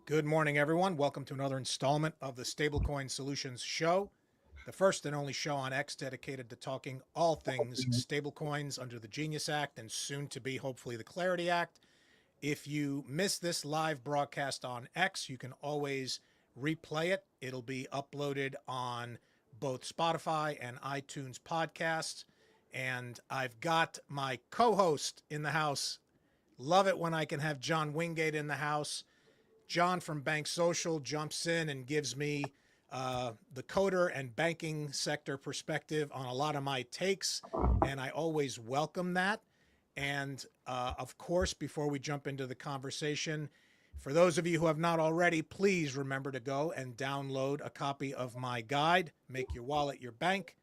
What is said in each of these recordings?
Good morning, everyone. Welcome to another installment of the Stablecoin Solutions Show, the first and only show on X dedicated to talking all things stablecoins under the Genius Act and soon to be, hopefully, the Clarity Act. If you miss this live broadcast on X, you can always replay it. It'll be uploaded on both Spotify and iTunes podcasts. And I've got my co host in the house. Love it when I can have John Wingate in the house. John from Bank Social jumps in and gives me the coder and banking sector perspective on a lot of my takes, and I always welcome that. And of course, before we jump into the conversation, for those of you who have not already, please remember to go and download a copy of my guide, Make Your Wallet Your Bank,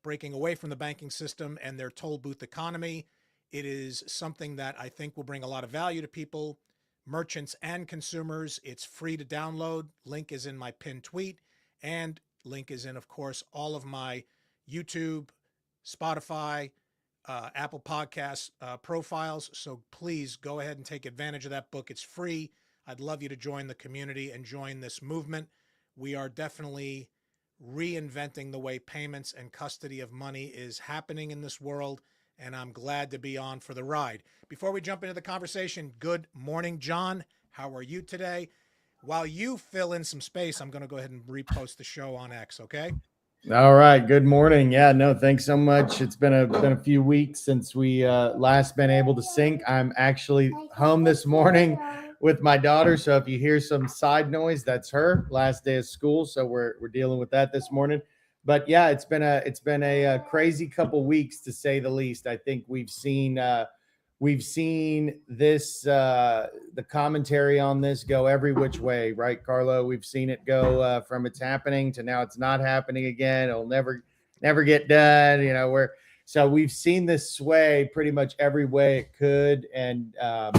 Breaking Away from the Banking System and Their Toll Booth Economy. It is something that I think will bring a lot of value to people, merchants and consumers. It's free to download. Link is in my pinned tweet, and link is in, of course, all of my YouTube, Spotify, Apple Podcasts profiles. So please go ahead and take advantage of that book. It's free. I'd love you to join the community and join this movement. We are definitely reinventing the way payments and custody of money is happening in this world, and I'm glad to be on for the ride. Before we jump into the conversation, good morning, John. How are you today? While you fill in some space, I'm going to go ahead and repost the show on X, okay? All right. Good morning. Yeah, no, thanks so much. It's been a few weeks since we last been able to sync. I'm actually home this morning with my daughter. So if you hear some side noise, that's her. Last day of school, so we're dealing with that this morning. But yeah, it's been a crazy couple weeks to say the least. I think we've seen this the commentary on this go every which way, right, Carlo? We've seen it go from it's happening to now it's not happening again. It'll never get done. So we've seen this sway pretty much every way it could, and I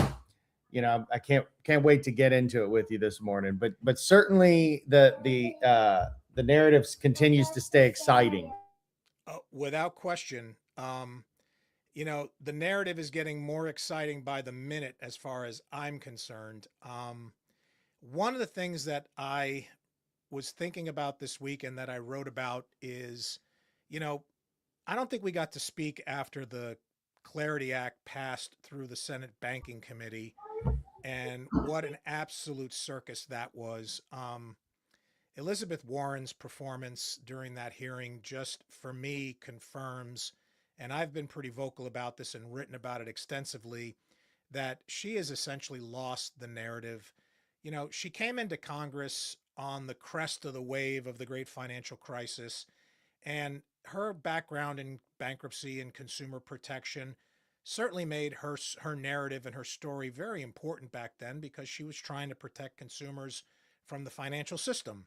can't wait to get into it with you this morning. But certainly the narrative continues to stay exciting. Without question, the narrative is getting more exciting by the minute as far as I'm concerned. One of the things that I was thinking about this week and that I wrote about is, you know, I don't think we got to speak after the Clarity Act passed through the Senate Banking Committee, and what an absolute circus that was. Elizabeth Warren's performance during that hearing just for me confirms, and I've been pretty vocal about this and written about it extensively, that she has essentially lost the narrative. She came into Congress on the crest of the wave of the great financial crisis, and her background in bankruptcy and consumer protection certainly made her narrative and her story very important back then because she was trying to protect consumers from the financial system.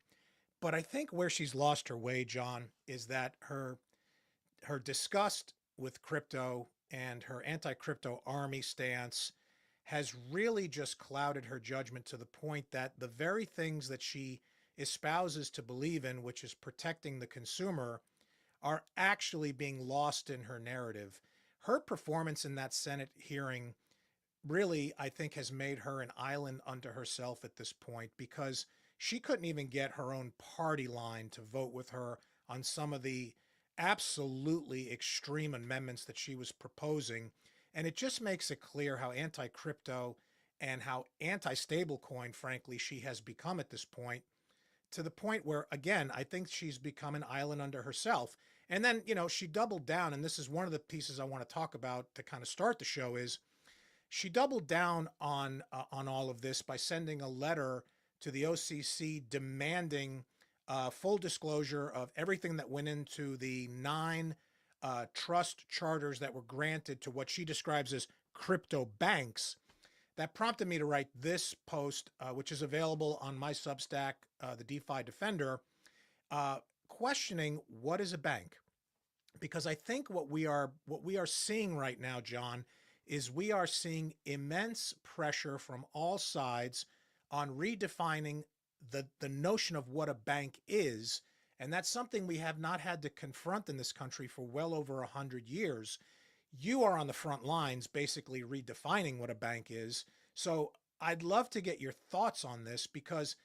But I think where she's lost her way, John, is that her disgust with crypto and her anti-crypto army stance has really just clouded her judgment to the point that the very things that she espouses to believe in, which is protecting the consumer, are actually being lost in her narrative. Her performance in that Senate hearing really, I think, has made her an island unto herself at this point because she couldn't even get her own party line to vote with her on some of the absolutely extreme amendments that she was proposing. And it just makes it clear how anti crypto and how anti stablecoin, frankly, she has become at this point, to the point where, again, I think she's become an island unto herself. And then, she doubled down. And this is one of the pieces I want to talk about to kind of start the show is she doubled down on all of this by sending a letter to the OCC demanding full disclosure of everything that went into the 9 trust charters that were granted to what she describes as crypto banks. That prompted me to write this post, which is available on my Substack, the DeFi Defender, questioning what is a bank, because I think what we are seeing right now, John, is we are seeing immense pressure from all sides on redefining the notion of what a bank is. And that's something we have not had to confront in this country for well over 100 years. You are on the front lines basically redefining what a bank is. So I'd love to get your thoughts on this because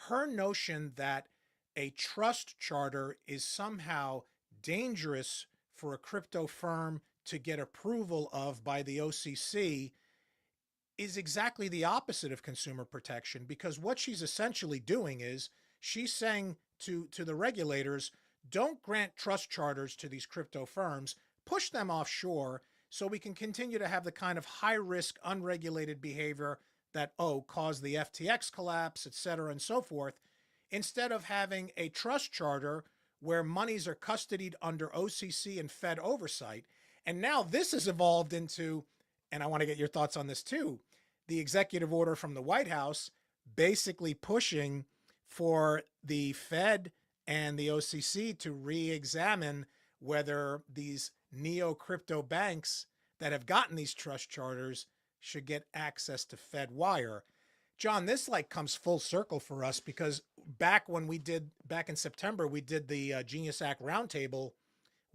her notion that a trust charter is somehow dangerous for a crypto firm to get approval of by the OCC is exactly the opposite of consumer protection, because what she's essentially doing is she's saying to the regulators, don't grant trust charters to these crypto firms, push them offshore so we can continue to have the kind of high risk unregulated behavior that caused the FTX collapse, et cetera, and so forth, instead of having a trust charter where monies are custodied under OCC and Fed oversight. And now this has evolved into, and I want to get your thoughts on this too, the executive order from the White House basically pushing for the Fed and the OCC to re-examine whether these neo crypto banks that have gotten these trust charters should get access to Fed wire. John, this like comes full circle for us because back in September, we did the Genius Act roundtable.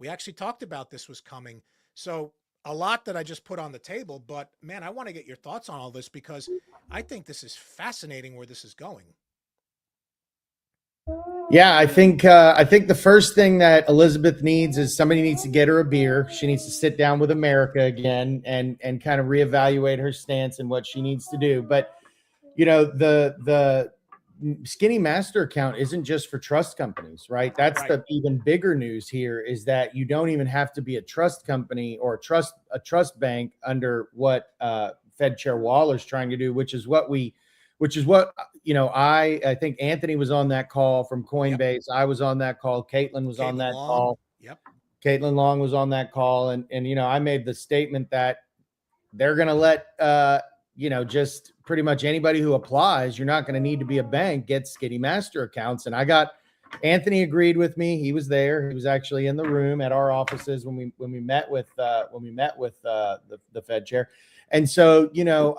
We actually talked about this was coming. So a lot that I just put on the table, but man, I want to get your thoughts on all this because I think this is fascinating where this is going. Yeah, I think the first thing that Elizabeth needs is somebody needs to get her a beer. She needs to sit down with America again and kind of reevaluate her stance and what she needs to do. But the Skinny Master account isn't just for trust companies, right? That's Right. the even bigger news here is that you don't even have to be a trust company or a trust bank under what Fed Chair Waller's trying to do, which is what I think Anthony was on that call from Yep. Coinbase. I was on that call. Caitlin was on Caitlin that Long. call. Yep. Caitlin Long was on that call, and I made the statement that they're going to let just pretty much anybody who applies, you're not going to need to be a bank, get Skinny Master accounts. And Anthony agreed with me. He was there. He was actually in the room at our offices when we met with the Fed chair. And so,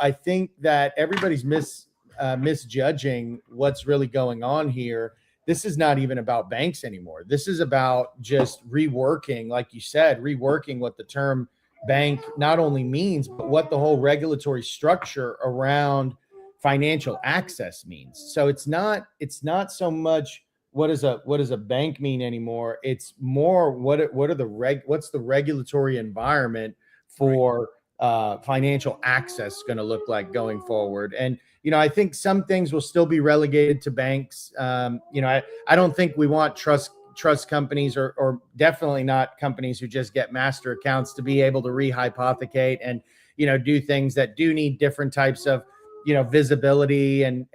I think that everybody's misjudging what's really going on here. This is not even about banks anymore. This is about just reworking, like you said, reworking what the term bank not only means, but what the whole regulatory structure around financial access means. So it's not so much what does a bank mean anymore. It's more what's the regulatory environment Right. for financial access going to look like going forward. And I think some things will still be relegated to banks. I don't think we want trust companies or definitely not companies who just get master accounts to be able to rehypothecate and do things that do need different types of visibility and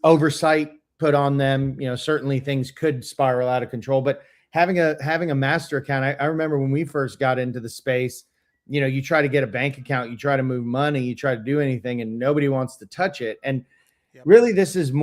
oversight put on them. Certainly things could spiral out of control, but having a master account, I remember when we first got into the space, you try to get a bank account, you try to move money, you try to do anything, and nobody wants to touch it. And Yep. really, this is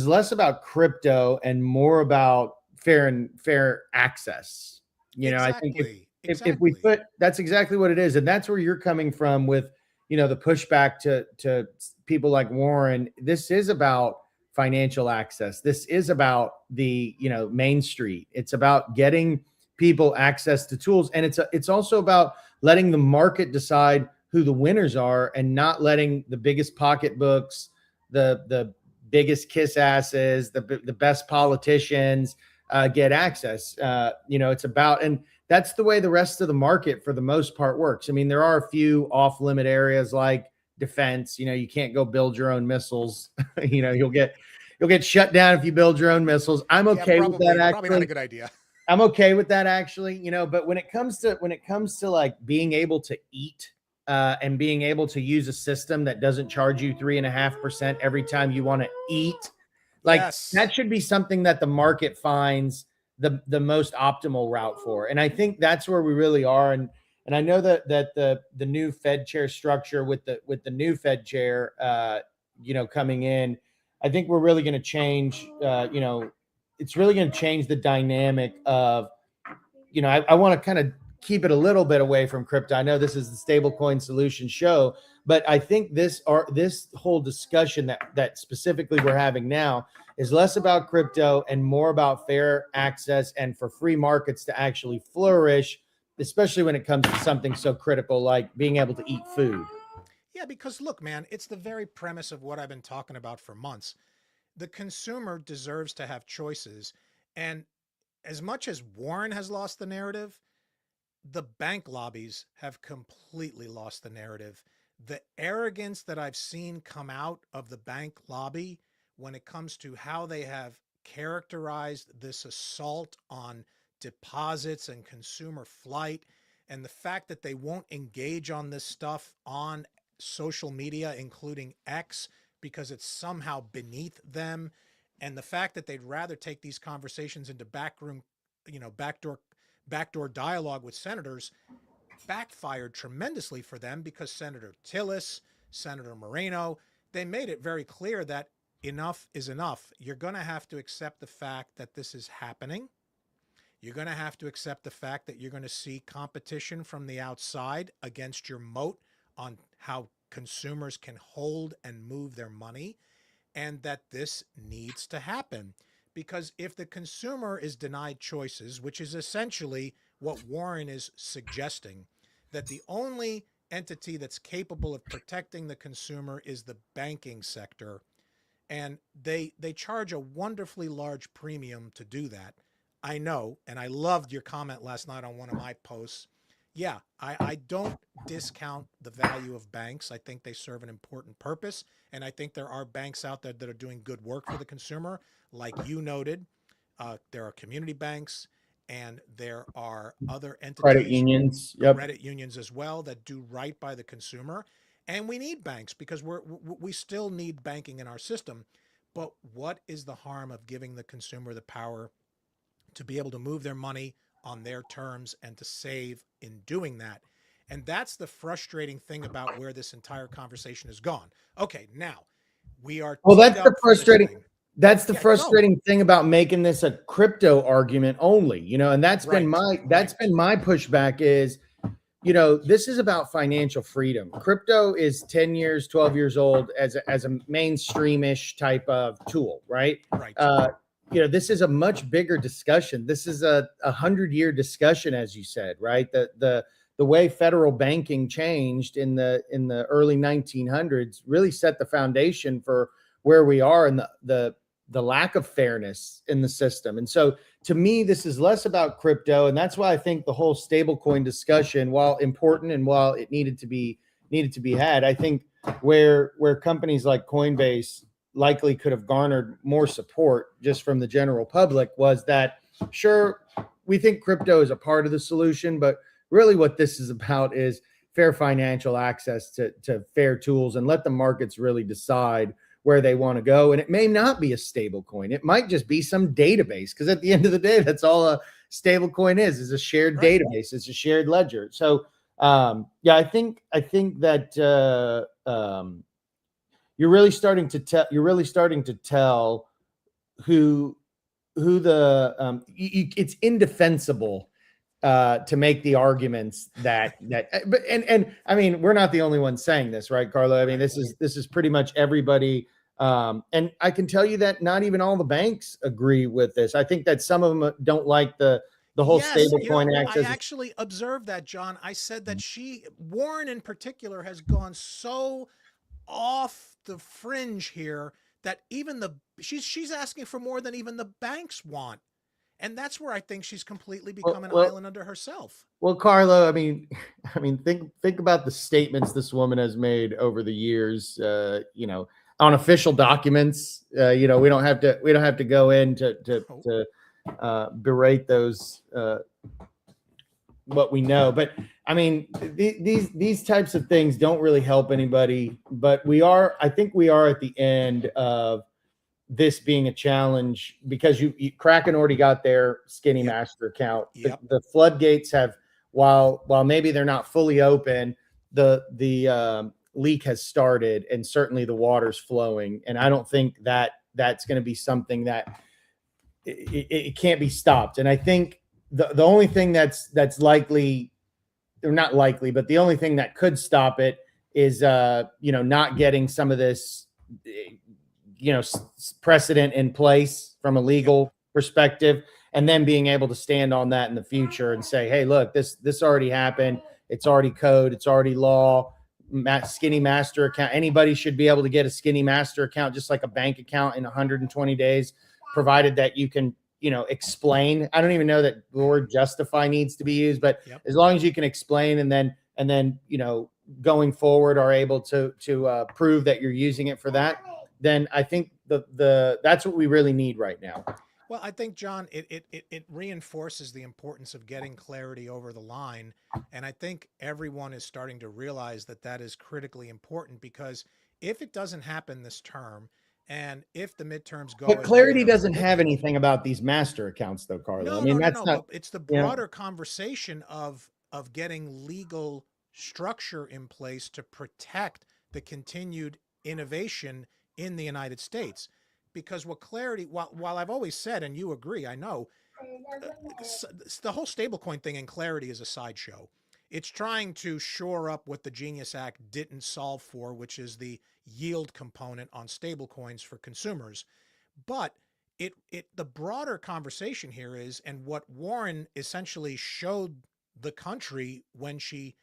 less about crypto and more about fair access. I think Exactly. if we Exactly. put, that's exactly what it is. And that's where you're coming from with, the pushback to people like Warren. This is about financial access. This is about the, Main Street. It's about getting people access to tools. And it's also about letting the market decide who the winners are and not letting the biggest pocketbooks, the biggest kiss asses, the best politicians get access. It's about, and that's the way the rest of the market for the most part works. I mean, there are a few off limit areas like defense. You can't go build your own missiles. You'll get shut down if you build your own missiles. I'm Yeah, okay with that probably not a actually. good idea. I'm okay with that actually, but when it comes to like being able to eat and being able to use a system that doesn't charge you 3.5% every time you want to eat, like Yes. that should be something that the market finds the most optimal route for. And I think that's where we really are. And I know that the new Fed chair structure with the new Fed chair, coming in, I think we're really going to change. It's really going to change the dynamic of, I want to kind of keep it a little bit away from crypto. I know this is the Stablecoin Solution show, but I think this whole discussion that specifically we're having now is less about crypto and more about fair access and for free markets to actually flourish, especially when it comes to something so critical like being able to eat food. because look, man, it's the very premise of what I've been talking about for months. The consumer deserves to have choices. And as much as Warren has lost the narrative, the bank lobbies have completely lost the narrative. The arrogance that I've seen come out of the bank lobby when it comes to how they have characterized this assault on deposits and consumer flight, and the fact that they won't engage on this stuff on social media, including X, because it's somehow beneath them, and the fact that they'd rather take these conversations into backroom, backdoor dialogue with senators backfired tremendously for them, because Senator Tillis, Senator Moreno, they made it very clear that enough is enough. You're going to have to accept the fact that this is happening. You're going to have to accept the fact that you're going to see competition from the outside against your moat on how consumers can hold and move their money, and that this needs to happen. Because if the consumer is denied choices, which is essentially what Warren is suggesting, that the only entity that's capable of protecting the consumer is the banking sector, and they charge a wonderfully large premium to do that. I know, and I loved your comment last night on one of my posts. Yeah, I don't discount the value of banks. I think they serve an important purpose, and I think there are banks out there that are doing good work for the consumer. Like you noted, there are community banks, and there are other Credit entities, unions. Yep. credit unions as well, that do right by the consumer. And we need banks because we still need banking in our system. But what is the harm of giving the consumer the power to be able to move their money on their terms and to save in doing that? And that's the frustrating thing about where this entire conversation has gone. Okay, now we are Well, teed that's the up for this frustrating. thing. That's the Yeah, go. frustrating thing about making this a crypto argument only, and that's been Right, my pushback is, this is about financial freedom. Crypto is 10 years, 12 years old as a mainstream-ish type of tool, right? right. This is a much bigger discussion. This is a 100-year discussion, as you said, right? The way federal banking changed in the early 1900s really set the foundation for where we are, and the lack of fairness in the system. And so to me, this is less about crypto. And that's why I think the whole stablecoin discussion, while important and while it needed to be had, I think where companies like Coinbase likely could have garnered more support just from the general public was that, sure, we think crypto is a part of the solution, but really what this is about is fair financial access to fair tools, and let the markets really decide where they want to go. And it may not be a stable coin. It might just be some database, because at the end of the day, that's all a stable coin is a shared database. It's a shared ledger. So I think that you're really starting to tell who it's indefensible to make the arguments but I mean, we're not the only ones saying this, right, Carlo? I mean, this is pretty much everybody. And I can tell you that not even all the banks agree with this. I think that some of them don't like the whole stablecoin access. I actually observed that, John. I said that Warren in particular, has gone so off the fringe here that even she's asking for more than even the banks want. And that's where I think she's completely become an island unto herself. Well, Carlo, I mean, think about the statements this woman has made over the years. On official documents. We don't have to go in to berate those. What we know, but I mean, these types of things don't really help anybody. But I think we are at the end of this being a challenge, because Kraken already got their skinny master account. The floodgates have, while maybe they're not fully open, the leak has started, and certainly the water's flowing. And I don't think that that's going to be something that it can't be stopped. And I think the only thing that's likely, or not likely, but the only thing that could stop it is not getting some of this precedent in place from a legal perspective, and then being able to stand on that in the future and say, hey, look, this already happened. It's already code. It's already law. skinny master account. Anybody should be able to get a skinny master account, just like a bank account, in 120 days, provided that you can, explain. I don't even know that the word justify needs to be used, but Yep. as long as you can explain, and then going forward are able to prove that you're using it for that, then I think that's what we really need right now. Well, I think, John, it reinforces the importance of getting clarity over the line. And I think everyone is starting to realize that that is critically important, because if it doesn't happen this term, and if the midterms go But as we clarity are doesn't have predicting, anything about these master accounts, though, Carlo. I no, mean, no, no, that's no. not, But it's the you know, broader conversation of getting legal structure in place to protect the continued innovation in the United States. Because what clarity, while I've always said, and you agree, I know, uh, the whole stablecoin thing in clarity is a sideshow. It's trying to shore up what the Genius Act didn't solve for, which is the yield component on stablecoins for consumers. But the broader conversation here is, and what Warren essentially showed the country when she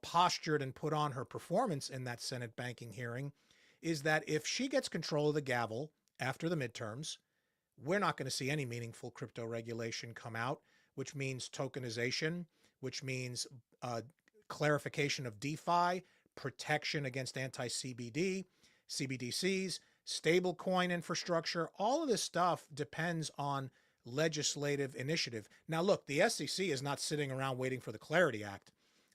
postured and put on her performance in that Senate banking hearing, is that if she gets control of the gavel after the midterms, we're not going to see any meaningful crypto regulation come out, which means tokenization, which means clarification of DeFi, protection against anti-CBD, CBDCs, stablecoin infrastructure. All of this stuff depends on legislative initiative. Now, look, the SEC is not sitting around waiting for the Clarity Act.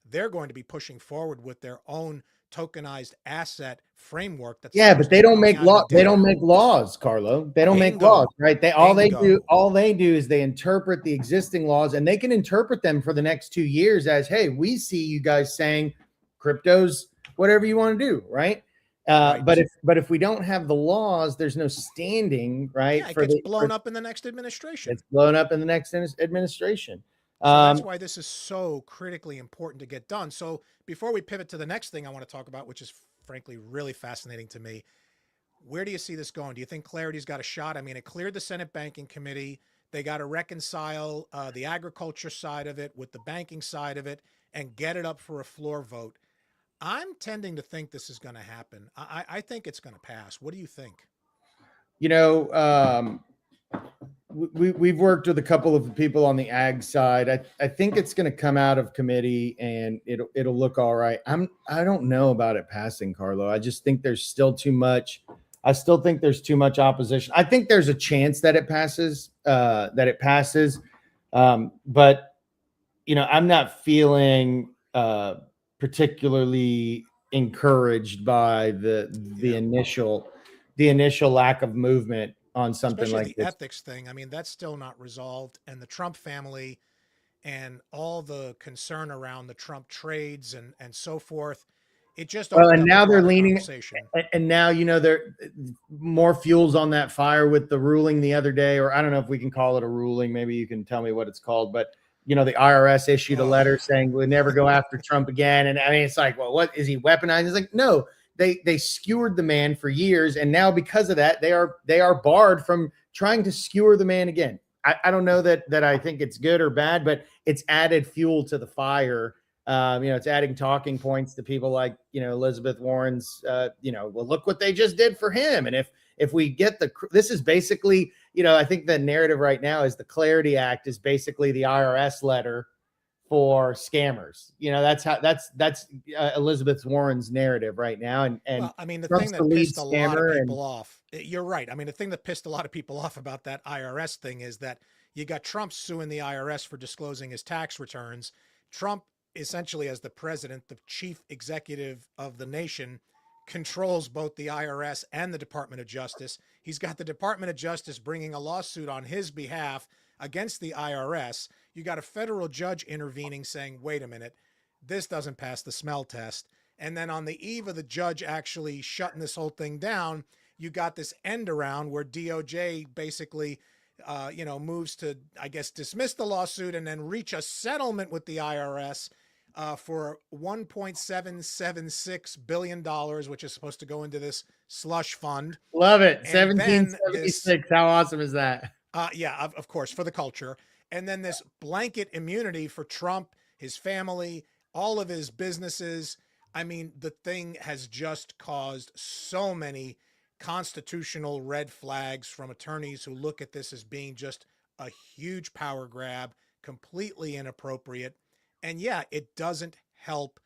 They're going to be pushing forward with their own tokenized asset framework that's yeah, but supposed to they be don't coming make out in a law. They day. don't make laws, Carlo. They don't make laws, Bingo. right? Bingo. All they do is they interpret the existing laws, and they can interpret them for the next 2 years as, hey, we see you guys saying crypto's whatever you want to do, right? But Right. if we don't have the laws, there's no standing, right? Yeah, it gets blown up in the next administration. it's blown up in the next administration. So that's Um, why this is so critically important to get done. So before we pivot to the next thing I want to talk about, which is frankly really fascinating to me, where do you see this going? Do you think Clarity's got a shot? I mean, it cleared the Senate Banking Committee. They got to reconcile the agriculture side of it with the banking side of it and get it up for a floor vote. I'm tending to think this is going to happen. I think it's going to pass. What do you think? you know, we've worked with a couple of people on the ag side. I think it's going to come out of committee and it'll look all right. I don't know about it passing, Carlo. I just think there's still too much. I still think there's too much opposition. I think there's a chance that it passes. But I'm not feeling particularly encouraged by Yeah. the initial lack of movement on something Especially like the this. ethics thing. I mean, that's still not resolved. And the Trump family and all the concern around the Trump trades and so forth, it just Well, opened and up a now they're broader leaning, conversation. and now there more fuels on that fire with the ruling the other day, or I don't know if we can call it a ruling. Maybe you can tell me what it's called, but the IRS issued a Oh, letter saying we'll never go after Trump again. And I mean, it's like, well, what is he weaponized? It's like, no, they skewered the man for years, and now because of that, they are barred from trying to skewer the man again. I don't know that I think it's good or bad, but it's added fuel to the fire. It's adding talking points to people like, Elizabeth Warren's, well, look what they just did for him. And if we get this is basically, I think the narrative right now is the Clarity Act is basically the IRS letter for scammers. That's Elizabeth Warren's narrative right now. And well, I mean, the thing Trump's the that lead pissed a lot of scammer. And people off, you're right. I mean, the thing that pissed a lot of people off about that IRS thing is that you got Trump suing the IRS for disclosing his tax returns. Trump, essentially, as the president, the chief executive of the nation, controls both the IRS and the Department of Justice. He's got the Department of Justice bringing a lawsuit on his behalf against the IRS. You got a federal judge intervening saying, wait a minute, this doesn't pass the smell test. And then on the eve of the judge actually shutting this whole thing down, you got this end around where DOJ basically, moves to, I guess, dismiss the lawsuit and then reach a settlement with the IRS for $1.776 billion, which is supposed to go into this slush fund. love it. And then this, 1776. How awesome is that? yeah, of course, for the culture. And then this blanket immunity for Trump, his family, all of his businesses. I mean, the thing has just caused so many constitutional red flags from attorneys who look at this as being just a huge power grab, completely inappropriate. And yeah, it doesn't help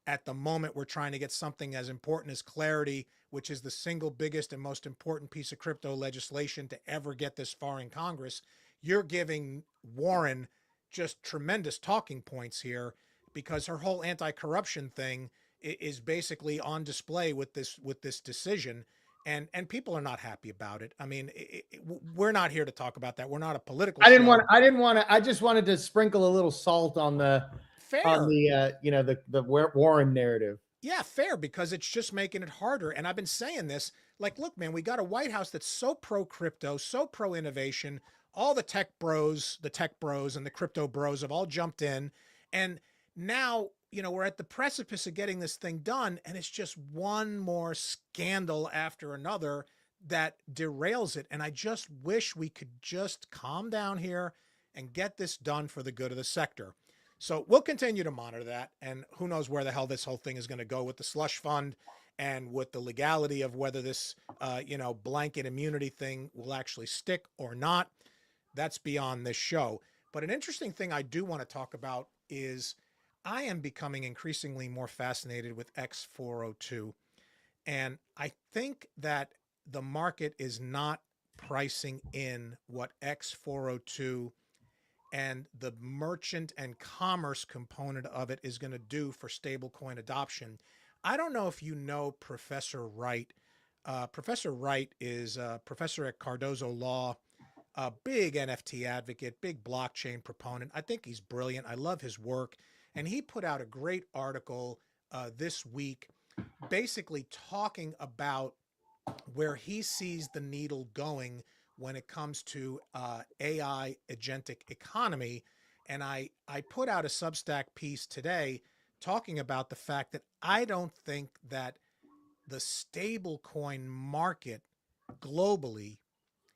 at the moment we're trying to get something as important as clarity, which is the single biggest and most important piece of crypto legislation to ever get this far in Congress. You're giving Warren just tremendous talking points here because her whole anti-corruption thing is basically on display with this decision, and people are not happy about it. I mean, we're not here to talk about that. We're not a political I didn't want. show. I didn't want to. I just wanted to sprinkle a little salt on Fair. the Warren narrative. Yeah, fair, because it's just making it harder. And I've been saying this, like, look, man, we got a White House that's so pro crypto, so pro innovation. All the tech bros and the crypto bros have all jumped in. And now, we're at the precipice of getting this thing done. And it's just one more scandal after another that derails it. And I just wish we could just calm down here and get this done for the good of the sector. So we'll continue to monitor that, and who knows where the hell this whole thing is going to go with the slush fund and with the legality of whether this, blanket immunity thing will actually stick or not. That's beyond this show. But an interesting thing I do want to talk about is I am becoming increasingly more fascinated with X402, and I think that the market is not pricing in what X402 and the merchant and commerce component of it is going to do for stablecoin adoption. I don't know if you know Professor Wright. Professor Wright is a professor at Cardozo Law, a big NFT advocate, big blockchain proponent. I think he's brilliant. I love his work. And he put out a great article this week basically talking about where he sees the needle going when it comes to AI agentic economy. And I put out a Substack piece today talking about the fact that I don't think that the stablecoin market globally,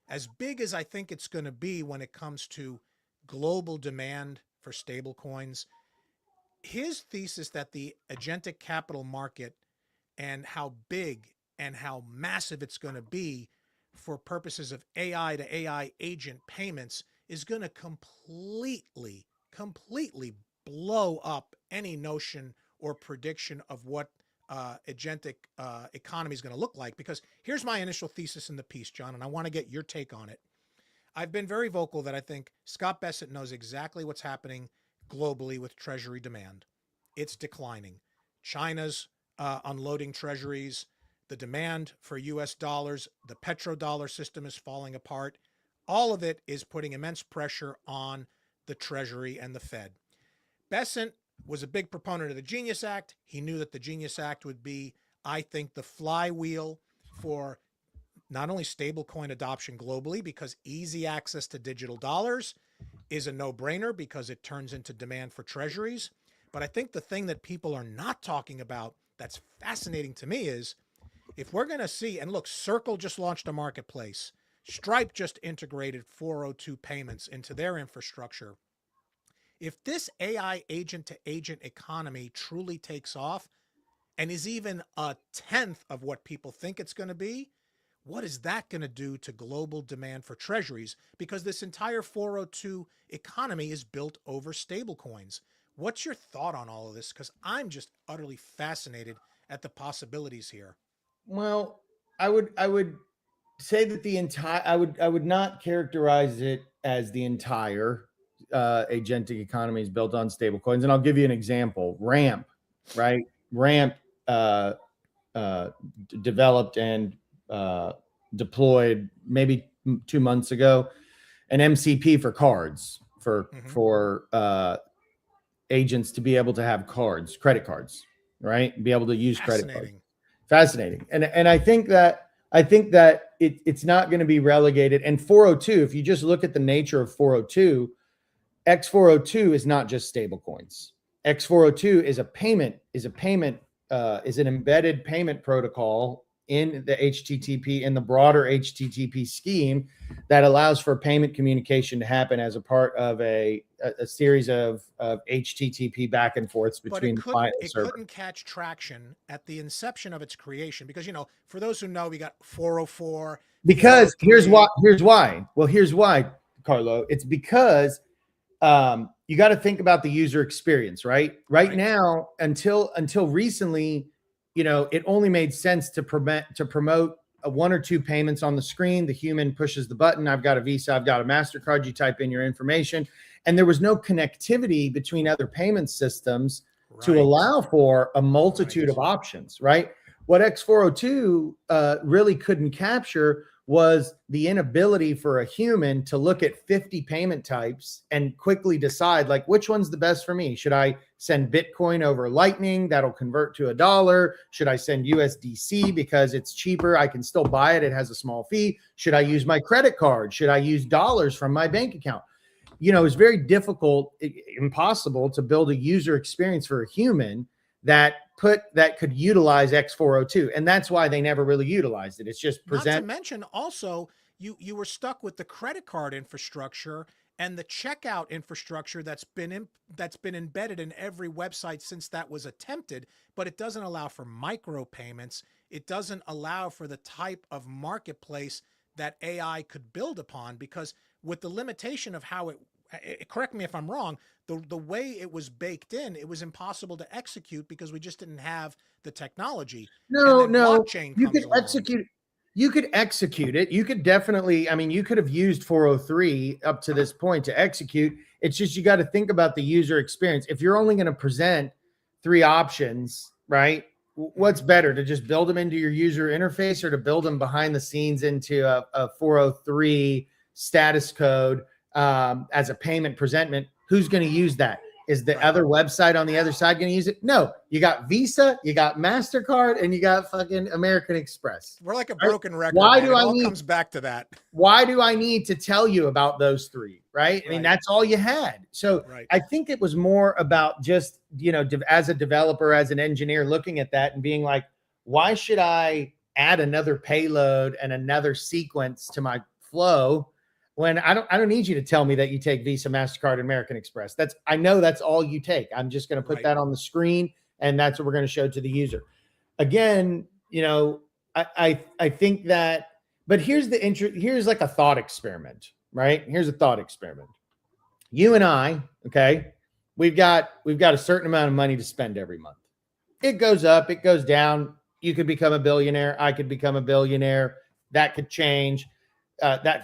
as big as I think it's going to be when it comes to global demand for stablecoins, his thesis that the agentic capital market and how big and how massive it's going to be for purposes of AI to AI agent payments is going to completely blow up any notion or prediction of what agentic economy is going to look like. Because here's my initial thesis in the piece, John, and I want to get your take on it. I've been very vocal that I think Scott Bessent knows exactly what's happening globally with treasury demand. It's declining. China's unloading treasuries, the demand for US dollars, the petrodollar system is falling apart. All of it is putting immense pressure on the Treasury and the Fed. Bessent was a big proponent of the Genius Act. He knew that the Genius Act would be, I think, the flywheel for not only stablecoin adoption globally, because easy access to digital dollars is a no-brainer because it turns into demand for treasuries. But I think the thing that people are not talking about that's fascinating to me is if we're going to see, and look, Circle just launched a marketplace. Stripe just integrated 402 payments into their infrastructure. If this AI agent to agent economy truly takes off and is even a tenth of what people think it's going to be, what is that going to do to global demand for treasuries? Because this entire 402 economy is built over stablecoins. What's your thought on all of this? Because I'm just utterly fascinated at the possibilities here. Well, I would say that the entire I would not characterize it as the entire agentic economy is built on stablecoins, and I'll give you an example. Ramp, right? Ramp uh, developed and deployed maybe 2 months ago an MCP for cards Mm-hmm. for agents to be able to have cards, credit cards, right? Be able to use credit cards. Fascinating. Fascinating. And I think that it's not going to be relegated. And 402, if you just look at the nature of 402, X402 is not just stable coins. X402 is an embedded payment protocol in the HTTP, in the broader HTTP scheme, that allows for payment communication to happen as a part of a series of HTTP back and forths But between the client and it server. couldn't catch traction at the inception of its creation because, for those who know, we got 404, Because 403. here's why. Well, here's why, Carlo. It's because you got to think about the user experience, right? Right now, until recently, it only made sense to promote one or two payments on the screen. The human pushes the button. I've got a Visa. I've got a MasterCard. You type in your information, and there was no connectivity between other payment systems to allow for a multitude of options, right? What X402 really couldn't capture was the inability for a human to look at 50 payment types and quickly decide, like, which one's the best for me? Should I send Bitcoin over Lightning? That'll convert to $1. Should I send USDC because it's cheaper? I can still buy it. It has a small fee. Should I use my credit card? Should I use dollars from my bank account? It's very difficult, impossible to build a user experience for a human that could utilize X402, and that's why they never really utilized it. It's just present. Not to mention, also, you were stuck with the credit card infrastructure and the checkout infrastructure that's been embedded in every website since that was attempted, but it doesn't allow for micropayments. It doesn't allow for the type of marketplace that AI could build upon, because with the limitation of how correct me if I'm wrong, the way it was baked in, it was impossible to execute because we just didn't have the technology. No, blockchain you comes could along. execute. You could execute it. You could definitely, you could have used 403 up to this point to execute. It's just, you got to think about the user experience. If you're only going to present 3 options, right? What's better, to just build them into your user interface, or to build them behind the scenes into a 403 status code as a payment presentment? Who's going to use that? Is the other website on the other side going to use it? No. You got Visa, you got MasterCard, and you got fucking American Express. We're like a broken record. Why man. do it I all need, comes back to that. Why do I need to tell you about those 3? Right? I mean, that's all you had. So I think it was more about just, as a developer, as an engineer, looking at that and being like, why should I add another payload and another sequence to my flow when I don't need you to tell me that you take Visa, MasterCard, and American Express? I know that's all you take. I'm just going to put that on the screen, and that's what we're going to show to the user. Again, I think that, but here's like a thought experiment, right? Here's a thought experiment. You and I, okay, we've got a certain amount of money to spend every month. It goes up, it goes down. You could become a billionaire. I could become a billionaire. That could change.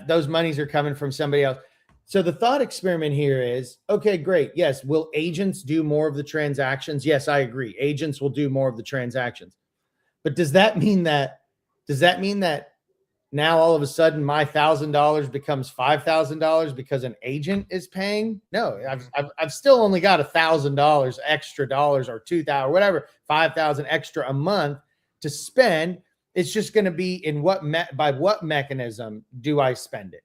Those monies are coming from somebody else. So the thought experiment here is, okay, great. Yes. Will agents do more of the transactions? Yes, I agree. Agents will do more of the transactions. But does that mean that now all of a sudden my $1,000 becomes $5,000 because an agent is paying? No, I've still only got $1,000 extra dollars, or 2,000, or whatever, 5,000 extra a month to spend. It's just going to be by what mechanism do I spend it?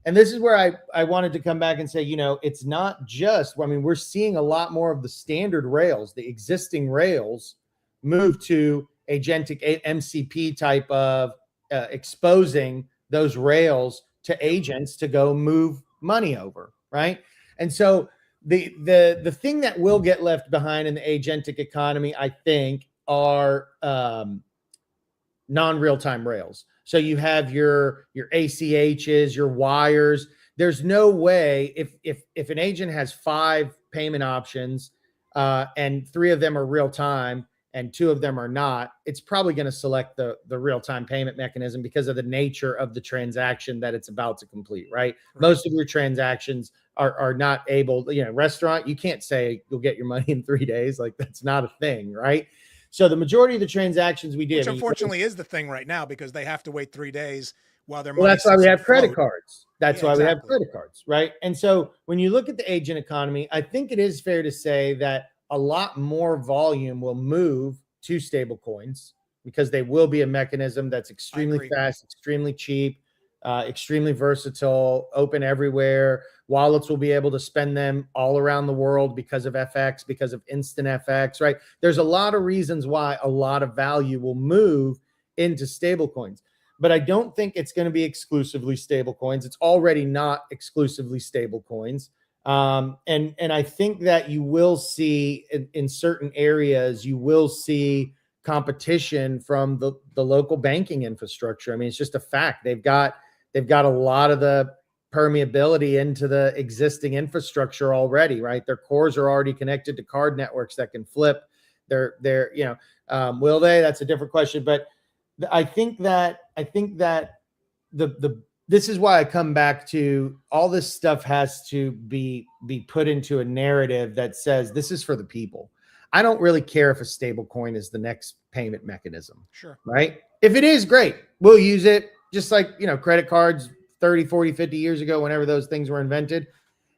And this is where I wanted to come back and say, it's not just, we're seeing a lot more of the standard rails, the existing rails, move to agentic MCP type of exposing those rails to agents to go move money over, right? And so the thing that will get left behind in the agentic economy, I think, are non-real-time rails. So you have your ACHs, your wires. There's no way, if an agent has 5 payment options and 3 of them are real-time and 2 of them are not, it's probably going to select the real-time payment mechanism because of the nature of the transaction that it's about to complete, right? Most of your transactions are not able, restaurant, you can't say you'll get your money in 3 days. Like, that's not a thing, right? So the majority of the transactions we did, which unfortunately is the thing right now, because they have to wait 3 days while their money. Well, that's why we have credit cards. That's why we have credit cards, right? And so when you look at the agent economy, I think it is fair to say that a lot more volume will move to stablecoins because they will be a mechanism that's extremely fast, extremely cheap, extremely versatile, open everywhere. Wallets will be able to spend them all around the world because of FX, because of instant FX, right? There's a lot of reasons why a lot of value will move into stablecoins. But I don't think it's going to be exclusively stablecoins. It's already not exclusively stablecoins. And I think that you will see in certain areas, you will see competition from the local banking infrastructure. I mean, it's just a fact. They've got a lot of the permeability into the existing infrastructure already, right? Their cores are already connected to card networks that can flip. They're will they? That's a different question. But I think that the this is why I come back to all this stuff has to be put into a narrative that says this is for the people. I don't really care if a stable coin is the next payment mechanism. Sure. Right? If it is, great. We'll use it just like, credit cards 30, 40, 50 years ago, whenever those things were invented.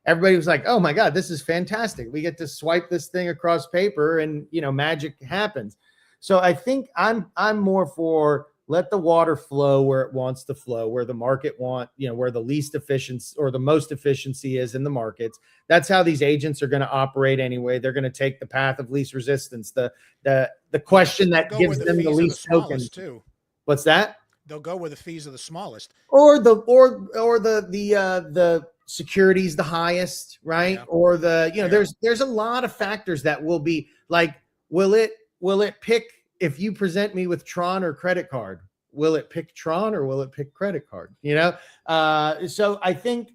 Everybody was like, oh my God, this is fantastic. We get to swipe this thing across paper and, magic happens. So I think I'm more for let the water flow where it wants to flow, where the market where the least efficiency or the most efficiency is in the markets. That's how these agents are going to operate anyway. They're going to take the path of least resistance. The question that gives them the least tokens too. What's that? They'll go where the fees are the smallest, or the security's the highest, right? Yeah. Or there's a lot of factors that will be like, will it pick, if you present me with Tron or credit card, will it pick Tron or will it pick credit card? So I think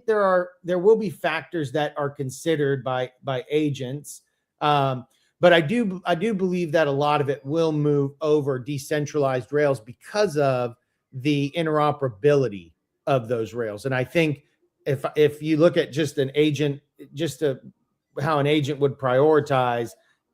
there will be factors that are considered by agents. But I do believe that a lot of it will move over decentralized rails because of the interoperability of those rails. And I think if you look at just an agent, how an agent would prioritize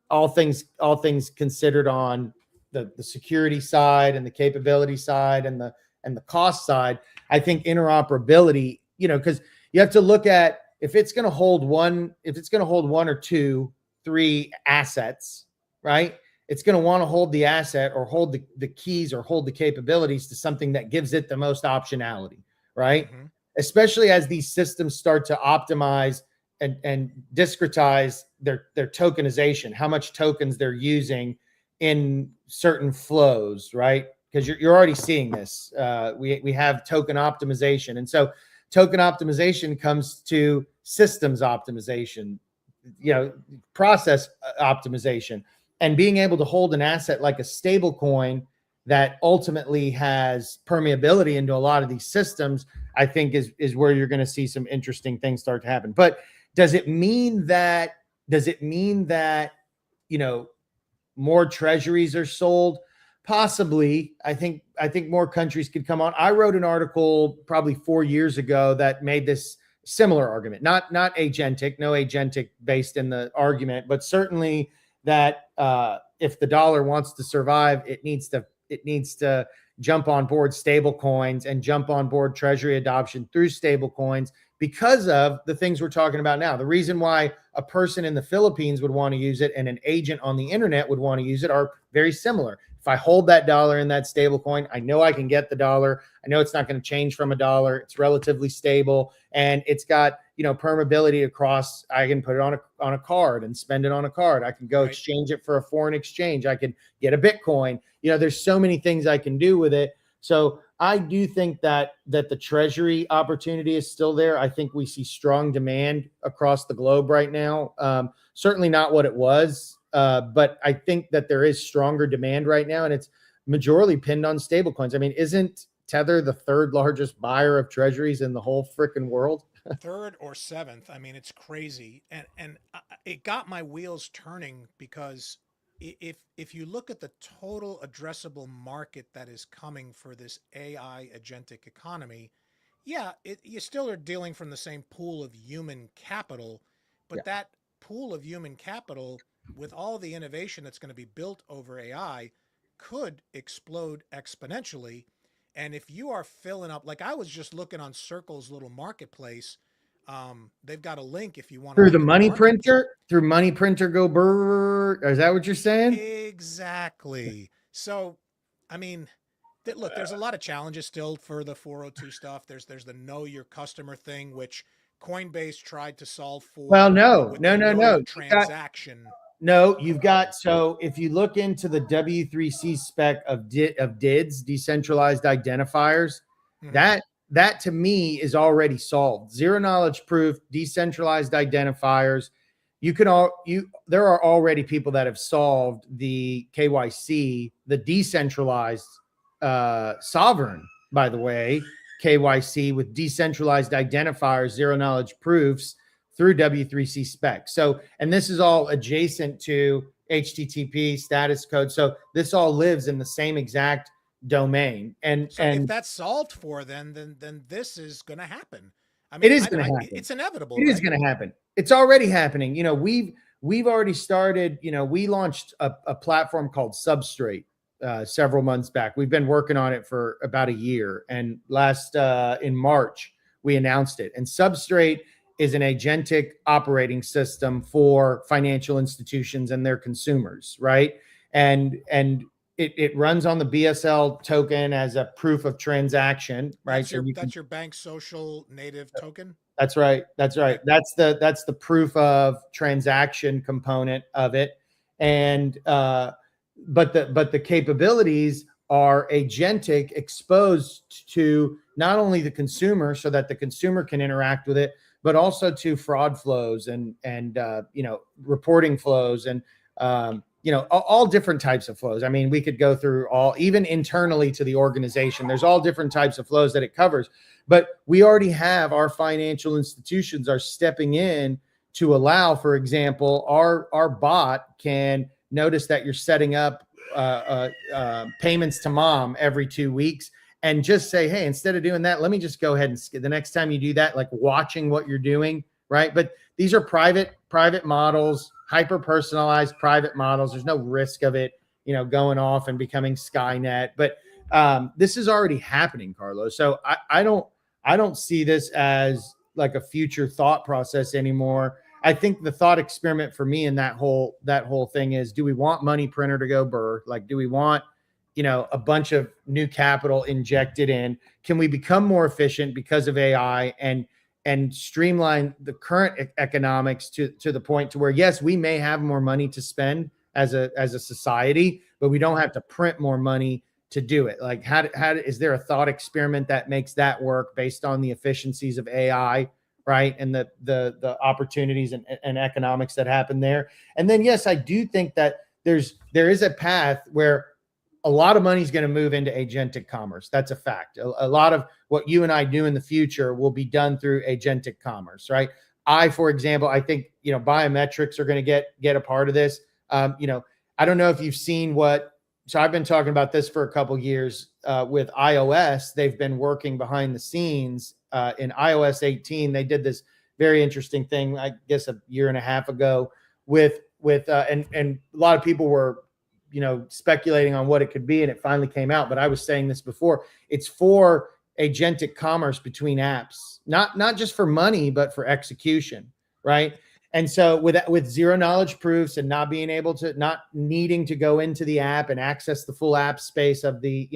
all things considered on the security side and the capability side and the cost side, I think interoperability, because you have to look at if it's going to hold one or two, three assets, right? It's going to want to hold the asset or hold the keys or hold the capabilities to something that gives it the most optionality, right? Mm-hmm. Especially as these systems start to optimize and discretize their tokenization, how much tokens they're using in certain flows, right? Because you're already seeing this. We have token optimization. And so token optimization comes to systems optimization, process optimization, and being able to hold an asset like a stable coin that ultimately has permeability into a lot of these systems, I think is where you're going to see some interesting things start to happen. But does it mean that more treasuries are sold? Possibly. I think more countries could come on. I wrote an article probably 4 years ago that made this similar argument, not agentic, no agentic based in the argument, but certainly that if the dollar wants to survive, it needs to jump on board stable coins and jump on board treasury adoption through stable coins because of the things we're talking about now. The reason why a person in the Philippines would want to use it and an agent on the internet would want to use it are very similar. If I hold that dollar in that stable coin, I know I can get the dollar. I know it's not going to change from a dollar. It's relatively stable and it's got, permeability across. I can put it on a card and spend it on a card. I can go exchange it for a foreign exchange. I can get a Bitcoin. There's so many things I can do with it. So I do think that the treasury opportunity is still there. I think we see strong demand across the globe right now. Certainly not what it was, but I think that there is stronger demand right now, and it's majorly pinned on stablecoins. I mean, isn't Tether the third largest buyer of treasuries in the whole freaking world? Third or seventh. I mean, it's crazy, and it got my wheels turning because if you look at the total addressable market that is coming for this AI agentic economy, yeah, you still are dealing from the same pool of human capital, but that pool of human capital, with all the innovation that's going to be built over AI, could explode exponentially. And if you are filling up, like I was just looking on Circle's little marketplace, they've got a link if you want to through the money printer. Through money printer, go brrr. Is that what you're saying? Exactly. So, I mean, look, there's a lot of challenges still for the 402 stuff. There's the know your customer thing, which Coinbase tried to solve for. Well, no. Transaction. No, you've got, so if you look into the W3C spec of DIDs, decentralized identifiers, Hmm. that to me is already solved. Zero knowledge proof, decentralized identifiers. You can all you there are already people that have solved the KYC, the decentralized sovereign, by the way, KYC with decentralized identifiers, zero knowledge proofs through W3C specs. So, and this is all adjacent to HTTP status code. So this all lives in the same exact domain. And So if and that's solved for, then this is going to happen. I it mean, is going to happen. it's inevitable, It is right? going to happen. It's already happening. We've already started. We launched a platform called Substrate several months back. We've been working on it for about a year, and last in March we announced it. And Substrate is an agentic operating system for financial institutions and their consumers, right? And it runs on the BSL token as a proof of transaction, right? So you can. That's your bank social native token. That's right. That's Okay. right. That's the proof of transaction component of it. And but the capabilities are agentic, exposed to not only the consumer so that the consumer can interact with it, but also to fraud flows and reporting flows and all different types of flows. I mean, we could go through all, even internally to the organization. There's all different types of flows that it covers. But we already have, our financial institutions are stepping in to allow, for example, our bot can notice that you're setting up payments to mom every 2 weeks, and just say, hey, instead of doing that, let me just go ahead and the next time you do that, like watching what you're doing, right? But these are private models, hyper personalized private models. There's no risk of it, going off and becoming Skynet. But this is already happening, Carlos. So I don't see this as like a future thought process anymore. I think the thought experiment for me in that whole thing is, do we want money printer to go burr? Like, do we want, a bunch of new capital injected in? Can we become more efficient because of AI and streamline the current economics to the point to where, yes, we may have more money to spend as a society, but we don't have to print more money to do it? Like, how is there a thought experiment that makes that work based on the efficiencies of AI, right? And the opportunities and economics that happen there. And then, yes, I do think that there is a path where a lot of money is going to move into agentic commerce. That's a fact. A lot of what you and I do in the future will be done through agentic commerce, right? For example, I think, biometrics are going to get a part of this. I don't know if you've seen so I've been talking about this for a couple of years with iOS. They've been working behind the scenes in iOS 18. They did this very interesting thing, I guess, a year and a half ago with and a lot of people were, speculating on what it could be, and it finally came out. But I was saying this before. It's for agentic commerce between apps, not just for money, but for execution, right? And so with zero knowledge proofs and not needing to go into the app and access the full app space of the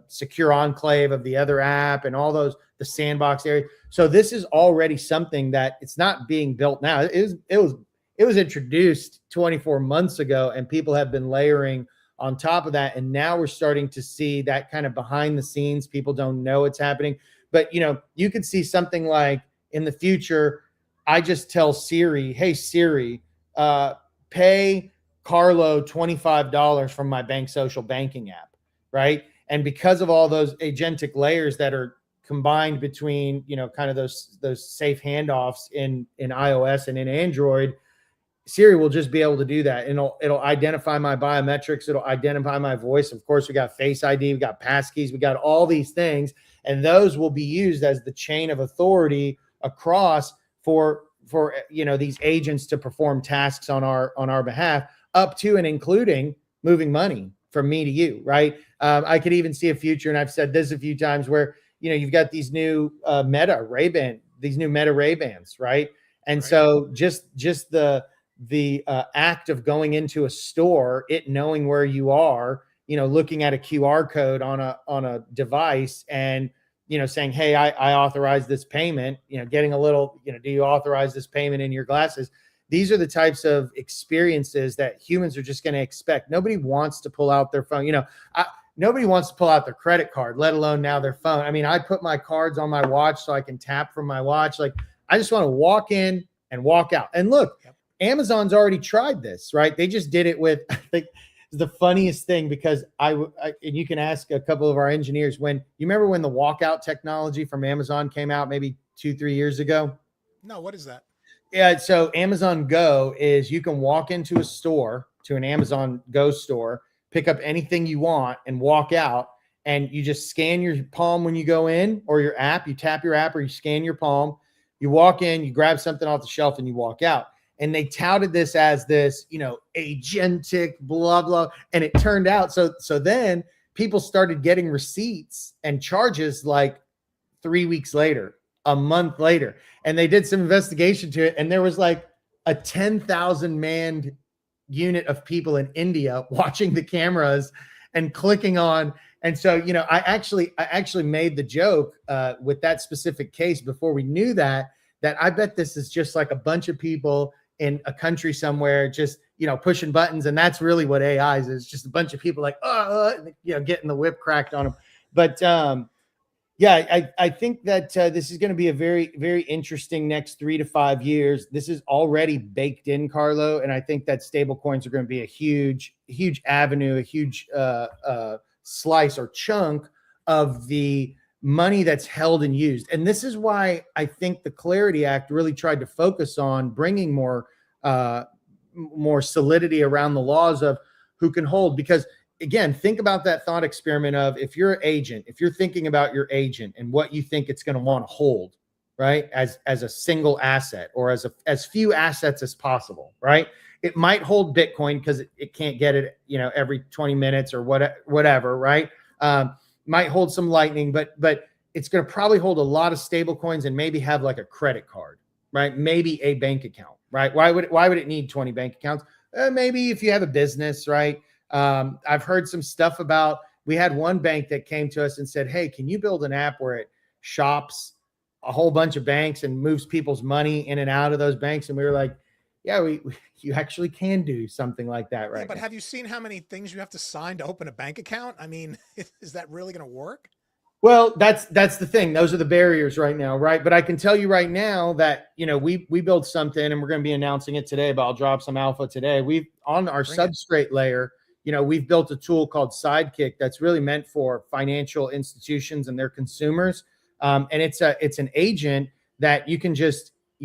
secure enclave of the other app and all those, the sandbox area. So this is already something that it's not being built now. It was introduced 24 months ago, and people have been layering on top of that. And now we're starting to see that kind of behind the scenes. People don't know it's happening, but you could see something like, in the future, I just tell Siri, hey, Siri, pay Carlo $25 from my bank social banking app, right? And because of all those agentic layers that are combined between, kind of those safe handoffs in iOS and in Android, Siri will just be able to do that. And it'll identify my biometrics. It'll identify my voice. Of course, we got Face ID, we got passkeys, we got all these things, and those will be used as the chain of authority across for these agents to perform tasks on our behalf, up to and including moving money from me to you, right? I could even see a future, and I've said this a few times, where you've got these new Meta Ray-Bans, right? And Right. so just the act of going into a store, it knowing where you are, looking at a QR code on a device, and saying, hey, I authorize this payment, getting a little, do you authorize this payment in your glasses? these are the types of experiences that humans are just going to expect. Nobody wants to pull out their phone. Nobody wants to pull out their credit card, let alone now their phone. I mean, I put my cards on my watch so I can tap from my watch. Like, I just want to walk in and walk out. And look, Yep. Amazon's already tried this, right? They just did it with, I think, the funniest thing, because and you can ask a couple of our engineers, when you remember when the walkout technology from Amazon came out maybe 2-3 years ago. No, what is that? Yeah, so Amazon Go is, you can walk into a store, to an Amazon Go store, pick up anything you want and walk out, and you just scan your palm when you go in, or your app, you tap your app or you scan your palm, you walk in, you grab something off the shelf and you walk out. And they touted this as this, agentic blah blah, and it turned out so then people started getting receipts and charges like 3 weeks later, a month later. And they did some investigation to it, and there was like a 10,000 manned unit of people in India watching the cameras and clicking on. And so, I actually made the joke with that specific case before we knew that I bet this is just like a bunch of people in a country somewhere just, pushing buttons. And that's really what AI is just a bunch of people like, getting the whip cracked on them. But yeah, I think that this is going to be a very, very interesting next 3 to 5 years. This is already baked in, Carlo, and I think that stable coins are going to be a huge, huge avenue, a huge slice or chunk of the money that's held and used. And this is why I think the Clarity Act really tried to focus on bringing more solidity around the laws of who can hold. Because again, think about that thought experiment of, if you're an agent, if you're thinking about your agent and what you think it's going to want to hold, right, as a single asset, or as few assets as possible, right? It might hold Bitcoin because it can't get it, every 20 minutes or whatever, right? Might hold some Lightning, but it's going to probably hold a lot of stable coins and maybe have like a credit card, right? Maybe a bank account, right? Why would it need 20 bank accounts? Maybe if you have a business, right? I've heard some stuff about, we had one bank that came to us and said, hey, can you build an app where it shops a whole bunch of banks and moves people's money in and out of those banks? And we were like, yeah, you actually can do something like that, right? Yeah, but have you seen how many things you have to sign to open a bank account? I mean, is that really going to work? Well, that's the thing. Those are the barriers right now, right? But I can tell you right now that, we built something, and we're going to be announcing it today, but I'll drop some alpha today. We've, on our substrate layer, we've built a tool called Sidekick that's really meant for financial institutions and their consumers. And it's an agent that you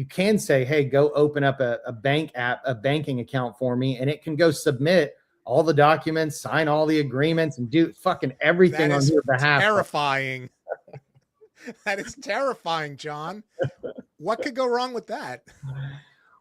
can say, hey, go open up a bank app, a banking account for me. And it can go submit all the documents, sign all the agreements, and do fucking everything on your behalf. Terrifying. That is terrifying, John. What could go wrong with that?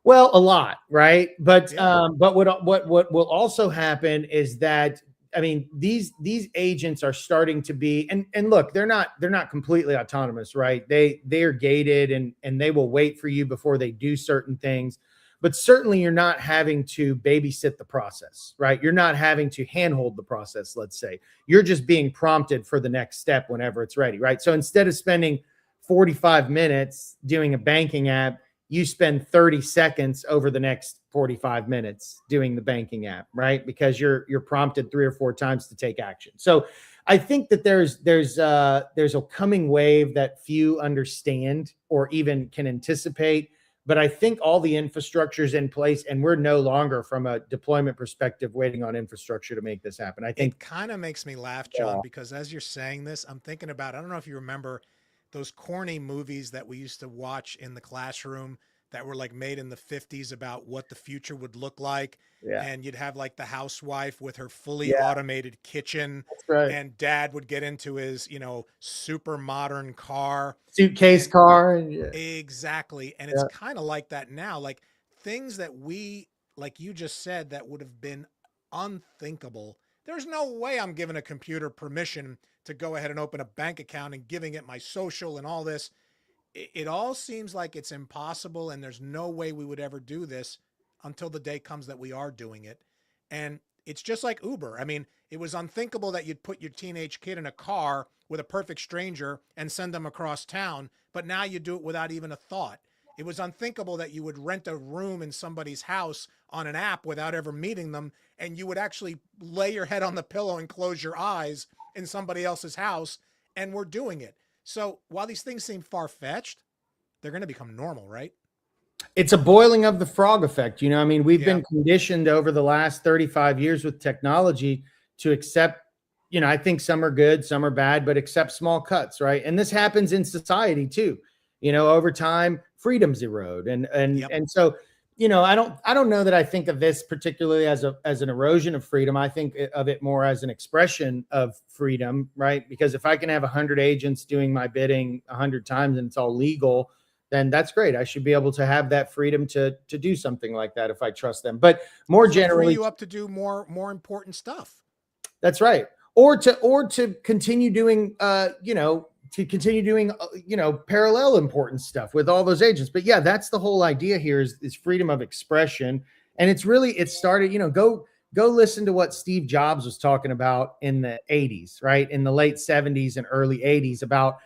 Well, a lot, right? But Yeah. but what will also happen is that, I mean, these agents are starting to be, and look, they're not completely autonomous, right? They are gated, and they will wait for you before they do certain things. But certainly you're not having to babysit the process, right? You're not having to handhold the process, let's say. You're just being prompted for the next step whenever it's ready, right? So instead of spending 45 minutes doing a banking app, you spend 30 seconds over the next 45 minutes doing the banking app, right? Because you're prompted 3 or 4 times to take action. So I think that there's a coming wave that few understand or even can anticipate. But I think all the infrastructure is in place, and we're no longer, from a deployment perspective, waiting on infrastructure to make this happen. I think it kind of makes me laugh, John, because as you're saying this, I'm thinking about, I don't know if you remember those corny movies that we used to watch in the classroom that were like made in the 50s about what the future would look like. yeah, And you'd have like the housewife with her fully yeah, automated kitchen, that's right. and dad would get into his, super modern car. Suitcase And car, and yeah, exactly. And it's yeah. kind of like that now. Like things that like you just said, that would have been unthinkable. There's no way I'm giving a computer permission to go ahead and open a bank account and giving it my social and all this. It all seems like it's impossible, and there's no way we would ever do this until the day comes that we are doing it. And it's just like Uber. I mean, it was unthinkable that you'd put your teenage kid in a car with a perfect stranger and send them across town, but now you do it without even a thought. It was unthinkable that you would rent a room in somebody's house on an app without ever meeting them, and you would actually lay your head on the pillow and close your eyes in somebody else's house, and we're doing it. So while these things seem far-fetched, they're going to become normal, right? It's a boiling of the frog effect. I mean, we've Yeah. been conditioned over the last 35 years with technology to accept, I think some are good, some are bad, but accept small cuts, right? And this happens in society too. Over time, freedoms erode. And so, I don't know that I think of this particularly as an erosion of freedom. I think of it more as an expression of freedom, right? Because if I can have 100 agents doing my bidding 100 times and it's all legal, then that's great. I should be able to have that freedom to do something like that if I trust them. But more Also free generally, you up to do more important stuff. that's right. Or to continue doing parallel important stuff with all those agents. But yeah, that's the whole idea here is freedom of expression. And it started, go listen to what Steve Jobs was talking about in the 80s, right? In the late 70s and early 80s about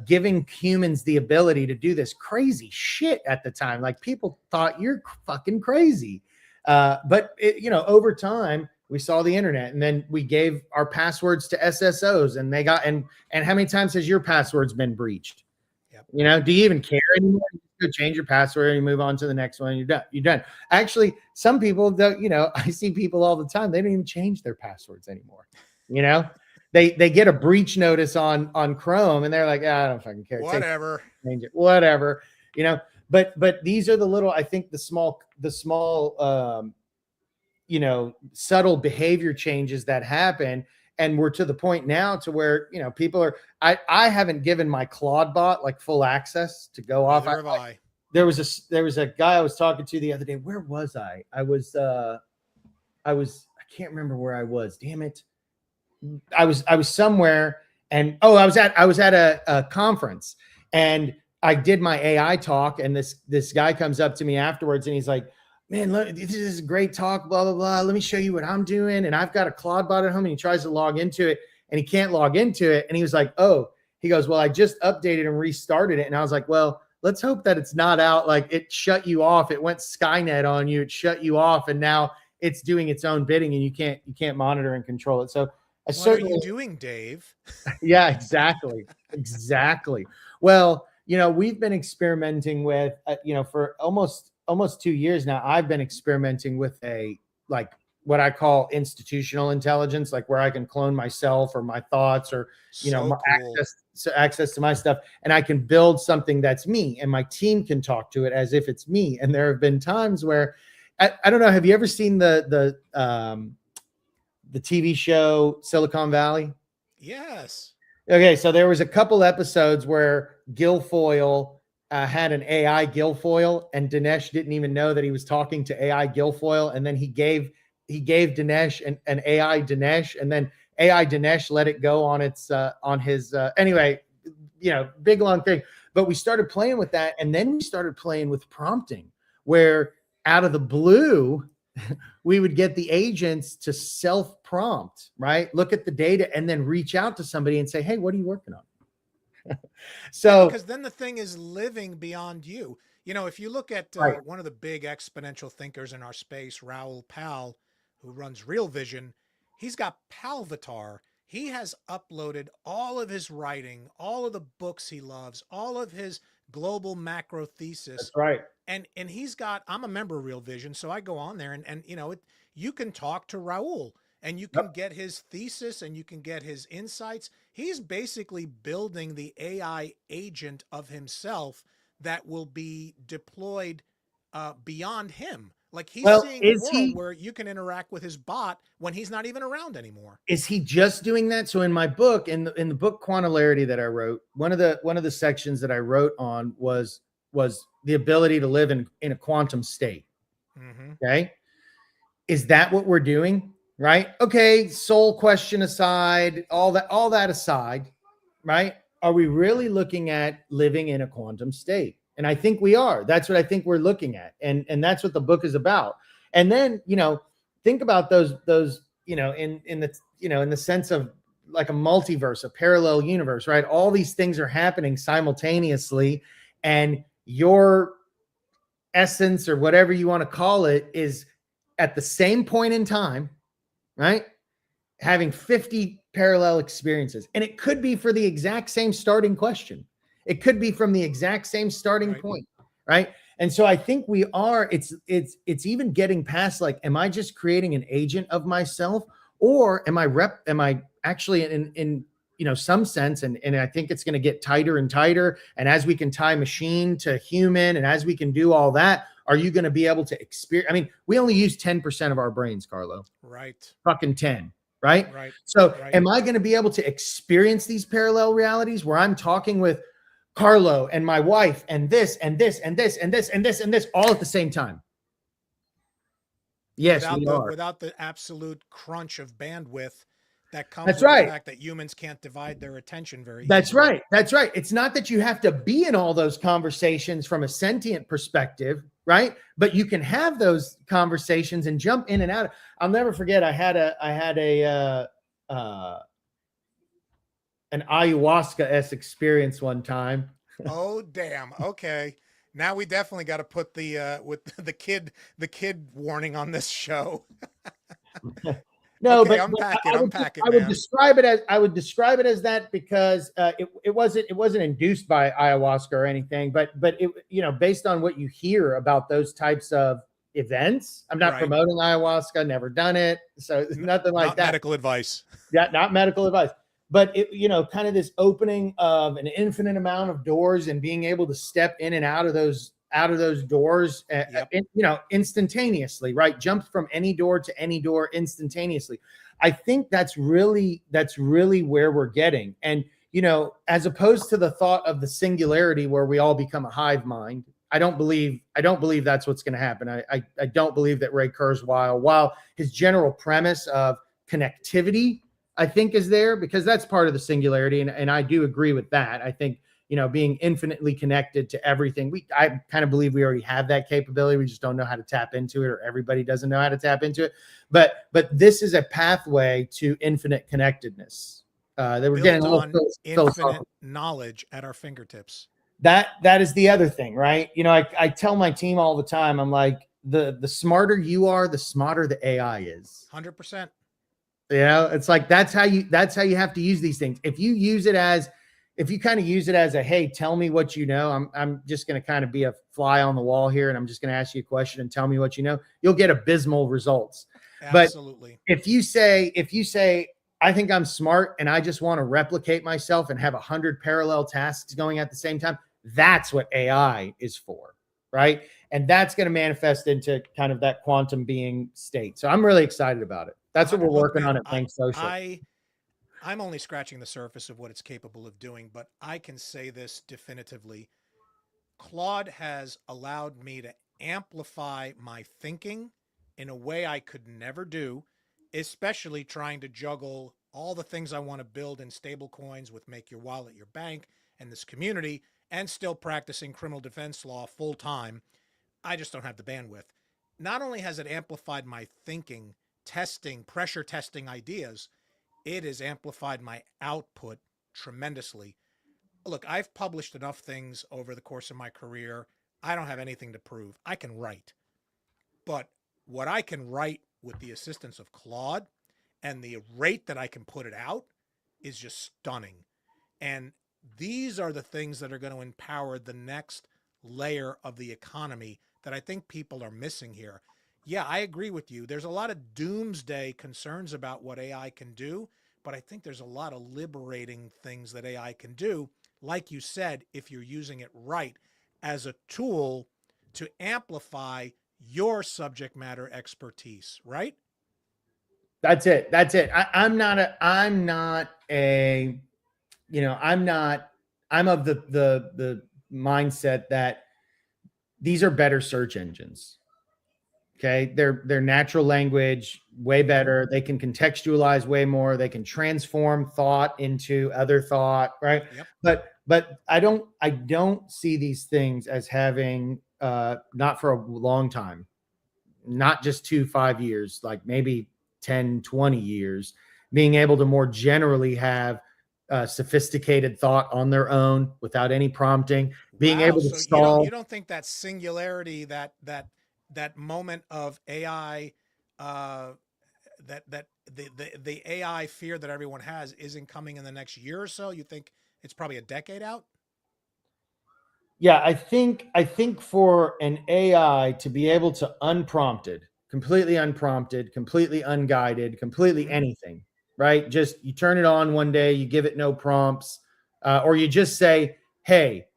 giving humans the ability to do this crazy shit at the time. Like people thought you're fucking crazy. But over time we saw the internet, and then we gave our passwords to SSOs, and they got, and how many times has your passwords been breached? Yep. Do you even care anymore? You change your password and you move on to the next one. You're done. You're done. Actually, some people don't, I see people all the time. They don't even change their passwords anymore. They get a breach notice on Chrome and they're like, I don't fucking care. Whatever. Change it. Whatever. But these are the little, I think the small subtle behavior changes that happen. And we're to the point now to where, people are, I haven't given my Claude bot like full access to go off. There was a guy I was talking to the other day. Where was I? I can't remember where I was. Damn it. I was somewhere, and I was at a conference, and I did my AI talk, and this guy comes up to me afterwards, and he's like, man, look, this is a great talk, blah, blah, blah. Let me show you what I'm doing. And I've got a Claude bot at home, and he tries to log into it, and he can't log into it. And he was like, he goes, well, I just updated and restarted it. And I was like, well, let's hope that it's not out. Like it shut you off. It went Skynet on you. It shut you off. And now it's doing its own bidding, and you can't monitor and control it. So what are you doing, Dave? Yeah, exactly. Well, we've been experimenting with, for almost 2 years now. I've been experimenting with what I call institutional intelligence, like where I can clone myself or my thoughts or, Cool. access to my stuff. And I can build something that's me, and my team can talk to it as if it's me. And there have been times where I don't know. Have you ever seen the TV show Silicon Valley? Yes. Okay, so there was a couple episodes where Guilfoyle had an AI Guilfoyle, and Dinesh didn't even know that he was talking to AI Guilfoyle, and then he gave Dinesh an AI Dinesh, and then AI Dinesh let it go on his anyway, big long thing. But we started playing with that, and then we started playing with prompting, where out of the blue, we would get the agents to self-prompt, right? Look at the data and then reach out to somebody and say, hey, what are you working on? So because then the thing is living beyond you. If you look at one of the big exponential thinkers in our space, Raoul Pal, who runs Real Vision, he's got Palvatar. He has uploaded all of his writing, all of the books he loves, all of his global macro thesis. That's right. And he's got, I'm a member of Real Vision, so I go on there and you can talk to Raul and you can get his thesis and you can get his insights. He's basically building the AI agent of himself that will be deployed beyond him. Like he's seeing a world where you can interact with his bot when he's not even around anymore. Is he just doing that? So in my book, in the book Quantilarity that I wrote, one of the sections that I wrote on was the ability to live in a quantum state. Mm-hmm. Okay. Is that what we're doing? Right. Okay. Soul question aside, all that aside, right? Are we really looking at living in a quantum state? And I think we are. That's what I think we're looking at. And that's what the book is about. And then, think about those, in the sense of like a multiverse, a parallel universe, right? All these things are happening simultaneously. and your essence or whatever you want to call it is at the same point in time, right? Having 50 parallel experiences. And it could be for the exact same starting question. It could be from the exact same starting point, right? And so I think we are, it's even getting past like, am I just creating an agent of myself, or am I actually in some sense, and I think it's going to get tighter and tighter. And as we can tie machine to human, and as we can do all that, are you going to be able to experience? I mean, we only use 10% of our brains, Carlo. Right. Fucking 10. Right. Right. So Right. am I going to be able to experience these parallel realities where I'm talking with Carlo and my wife and this and this and this and this and this and this all at the same time? Yes, we are. Without the absolute crunch of bandwidth that comes That's with right. the fact that humans can't divide their attention very That's easily. right. That's right. It's not that you have to be in all those conversations from a sentient perspective, right? But you can have those conversations and jump in and out. I'll never forget. I had an ayahuasca-esque experience one time. Oh, damn. Okay. Now we definitely got to put the with the kid warning on this show. No, okay, but unpack it, I would describe it as that because it wasn't induced by ayahuasca or anything, but it, based on what you hear about those types of events. I'm not promoting ayahuasca, never done it, so nothing like that. Medical advice. Yeah, not medical advice. But it, kind of this opening of an infinite amount of doors and being able to step in and out of those doors, instantaneously, right? Jump from any door to any door instantaneously. I think that's really where we're getting. And, as opposed to the thought of the singularity where we all become a hive mind, I don't believe that's what's going to happen. I don't believe that Ray Kurzweil, while his general premise of connectivity, I think, is there, because that's part of the singularity. And I do agree with that. I think, being infinitely connected to everything. I kind of believe we already have that capability. We just don't know how to tap into it, or everybody doesn't know how to tap into it. But this is a pathway to infinite connectedness. They were getting a little infinite knowledge at our fingertips. That is the other thing, right? I tell my team all the time, I'm like, the smarter you are, the smarter the AI is. 100%. It's like, that's how you have to use these things. If you kind of use it as a, hey, tell me what you know, I'm just going to kind of be a fly on the wall here, and I'm just going to ask you a question and tell me what you know, you'll get abysmal results. Absolutely. But if you say, I think I'm smart and I just want to replicate myself and have 100 parallel tasks going at the same time, that's what AI is for, right? And that's going to manifest into kind of that quantum being state. So I'm really excited about it. That's what we're working on at Bank Social. I'm only scratching the surface of what it's capable of doing, but I can say this definitively. Claude has allowed me to amplify my thinking in a way I could never do, especially trying to juggle all the things I want to build in stablecoins with Make Your Wallet Your Bank and this community, and still practicing criminal defense law full time. I just don't have the bandwidth. Not only has it amplified my thinking, pressure testing ideas, it has amplified my output tremendously. Look, I've published enough things over the course of my career. I don't have anything to prove. I can write. But what I can write with the assistance of Claude and the rate that I can put it out is just stunning. And these are the things that are going to empower the next layer of the economy that I think people are missing here. Yeah, I agree with you. There's a lot of doomsday concerns about what AI can do, but I think there's a lot of liberating things that AI can do. Like you said, if you're using it right as a tool to amplify your subject matter expertise, right? That's it. I'm of the mindset that these are better search engines. Okay. They're natural language, way better. They can contextualize way more. They can transform thought into other thought. Right. Yep. But I don't see these things as having, not for a long time, not just 2-5 years, like maybe 10, 20 years, being able to more generally have sophisticated thought on their own without any prompting, being Wow. able to So you don't solve. think that singularity, that moment of AI, uh, that the AI fear that everyone has isn't coming in the next year or so? You think it's probably a decade out? Yeah, I think for an AI to be able to unprompted, completely unguided, completely Hmm. anything, right? Just you turn it on one day, you give it no prompts, or you just say, "Hey,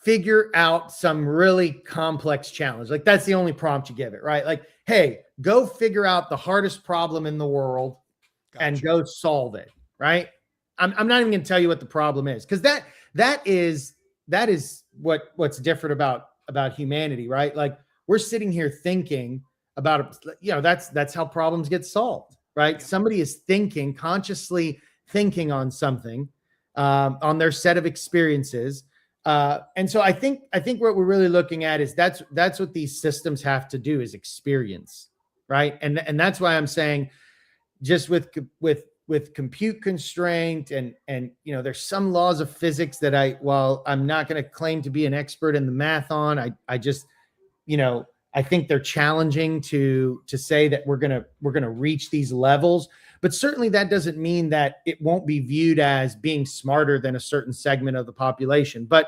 figure out some really complex challenge." Like that's the only prompt you give it, right? Like, "Hey, go figure out the hardest problem in the world and Gotcha. go solve it," right? I'm not even going to tell you what the problem is because that is that is what's different about humanity, right? Like we're sitting here thinking about, that's how problems get solved, right? Yep. Somebody is thinking consciously, thinking on something, on their set of experiences. And so I think what we're really looking at is that's what these systems have to do is experience, right? And that's why I'm saying just with compute constraint and there's some laws of physics that while I'm not going to claim to be an expert in the math on, I just I think they're challenging to say that we're gonna reach these levels. But certainly that doesn't mean that it won't be viewed as being smarter than a certain segment of the population. But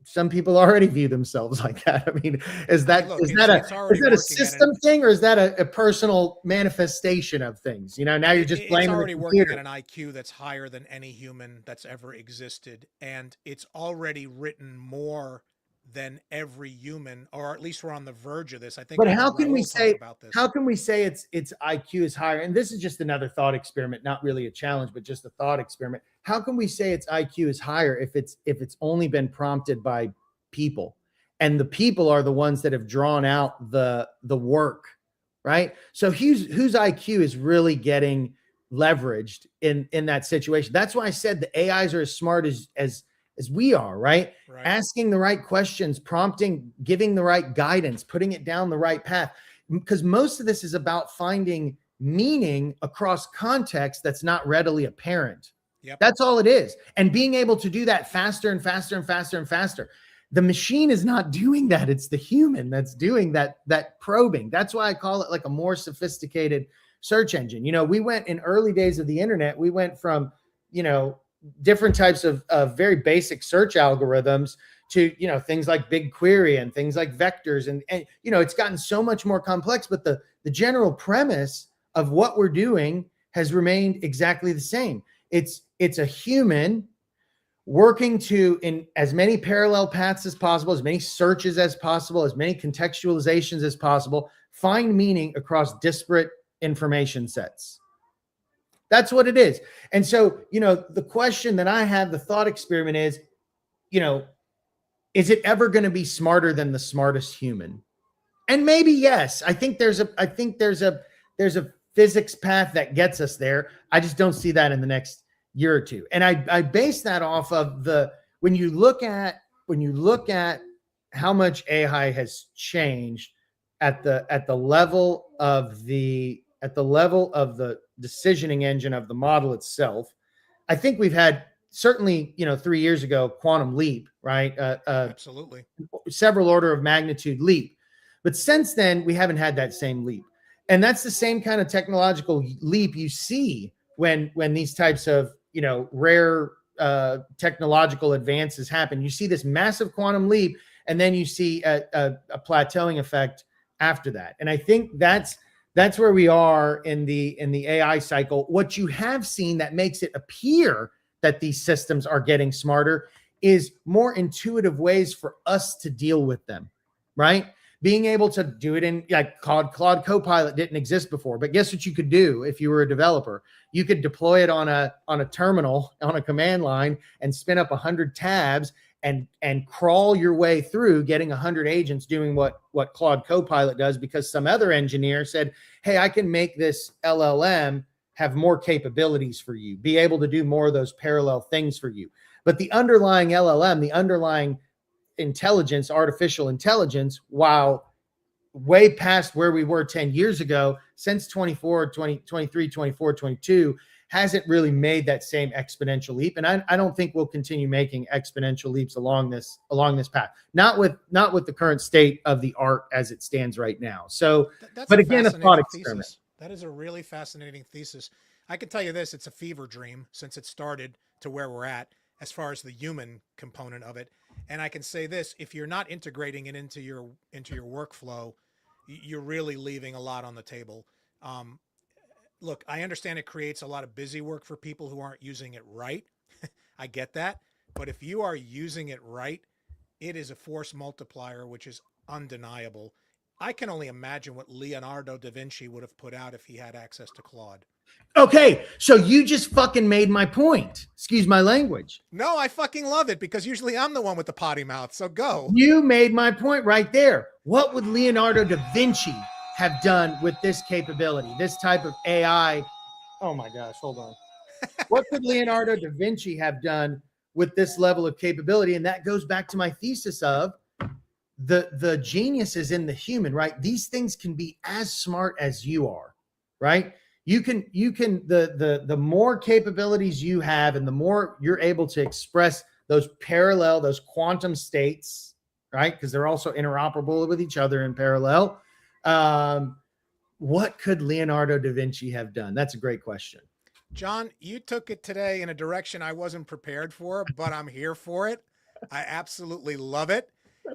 some people already view themselves like that. I mean, is I mean, that look, is that a it's is already that a working at an system thing, or is that a personal manifestation of things? Now you're just it's blaming the already working at computer. an IQ that's higher than any human that's ever existed, and it's already written more than every human, or at least we're on the verge of this. I think But I heard how can we Raul talk say about how this. can we say its IQ is higher? And this is just another thought experiment, not really a challenge, but just a thought experiment. How can we say its IQ is higher if it's only been prompted by people, and the people are the ones that have drawn out the work, right? So whose IQ is really getting leveraged in that situation? That's why I said the AIs are as smart as we are, right? Right. Asking the right questions, prompting, giving the right guidance, putting it down the right path. Because most of this is about finding meaning across context that's not readily apparent. Yep. That's all it is. And being able to do that faster and faster and faster and faster. The machine is not doing that. It's the human that's doing that probing. That's why I call it like a more sophisticated search engine. We went in early days of the internet, we went from, different types of very basic search algorithms to things like BigQuery and things like vectors and it's gotten so much more complex, but the general premise of what we're doing has remained exactly the same. It's a human working to, in as many parallel paths as possible, as many searches as possible, as many contextualizations as possible, find meaning across disparate information sets. That's what it is. And so, the question that I have, the thought experiment is, you know, is it ever going to be smarter than the smartest human? And maybe yes. I think there's a physics path that gets us there. I just don't see that in the next year or two. And I base that off of when you look at how much AI has changed at the level of the decisioning engine of the model itself. I think we've had certainly 3 years ago quantum leap, right? Absolutely. Several order of magnitude leap. But since then, we haven't had that same leap. And that's the same kind of technological leap you see when these types of rare technological advances happen. You see this massive quantum leap, and then you see a plateauing effect after that. And I think that's where we are in the AI cycle. What you have seen that makes it appear that these systems are getting smarter is more intuitive ways for us to deal with them, right? Being able to do it in, like, Claude Copilot didn't exist before, but guess what you could do if you were a developer? You could deploy it on a terminal, on a command line, and spin up 100 tabs and crawl your way through getting 100 agents doing what Claude Copilot does, because some other engineer said, hey, I can make this LLM have more capabilities for you, be able to do more of those parallel things for you. But the underlying LLM, the underlying intelligence, artificial intelligence, while way past where we were 10 years ago, since 24, 20, 23, 24, 22 hasn't really made that same exponential leap. And I don't think we'll continue making exponential leaps along this path. Not with the current state of the art as it stands right now. So, That's but a again, a thought fascinating experiment. thesis. That is a really fascinating thesis. I can tell you this, it's a fever dream since it started to where we're at as far as the human component of it. And I can say this, if you're not integrating it into your workflow, you're really leaving a lot on the table. Um, Look, I understand it creates a lot of busy work for people who aren't using it right. I get that. But if you are using it right, it is a force multiplier, which is undeniable. I can only imagine what Leonardo da Vinci would have put out if he had access to Claude. Okay, so you just fucking made my point. Excuse my language. No, I fucking love it because usually I'm the one with the potty mouth. So go. You made my point right there. What would Leonardo da Vinci have done with this capability, this type of AI? Oh my gosh, hold on. What could Leonardo da Vinci have done with this level of capability? And that goes back to my thesis of the genius is in the human, right? These things can be as smart as you are, right? You can the more capabilities you have and the more you're able to express those quantum states, right? Because they're also interoperable with each other in parallel. What could Leonardo da Vinci have done? That's a great question. John, you took it today in a direction I wasn't prepared for, but I'm here for it. I absolutely love it.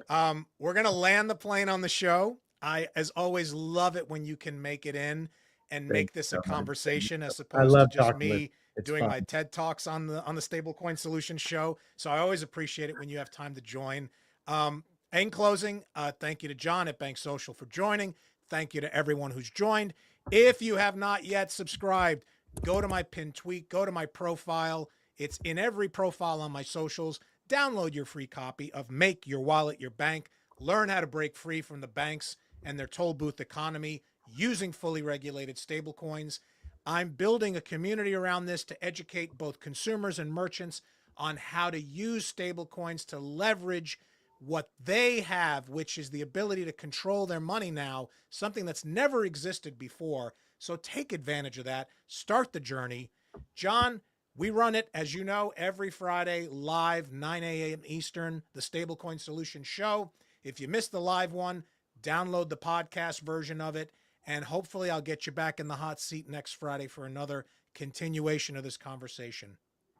We're going to land the plane on the show. I, as always, love it when you can make it in and Thank make you this a so much. conversation as I opposed to love just talking with you. me It's doing fun. my TED Talks on the Stablecoin Solutions show. So I always appreciate it when you have time to join. In closing, thank you to John at Bank Social for joining. Thank you to everyone who's joined. If you have not yet subscribed, go to my pinned tweet, go to my profile. It's in every profile on my socials. Download your free copy of Make Your Wallet Your Bank. Learn how to break free from the banks and their toll booth economy using fully regulated stablecoins. I'm building a community around this to educate both consumers and merchants on how to use stablecoins to leverage what they have, which is the ability to control their money now, something that's never existed before. So take advantage of that. Start the journey. John, we run it, as you know, every Friday live, 9 a.m. Eastern, the Stablecoin Solution Show. If you missed the live one, download the podcast version of it, and hopefully I'll get you back in the hot seat next Friday for another continuation of this conversation.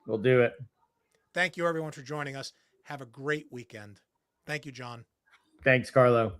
We'll do it. Thank you, everyone, for joining us. Have a great weekend. Thank you, John. Thanks, Carlo.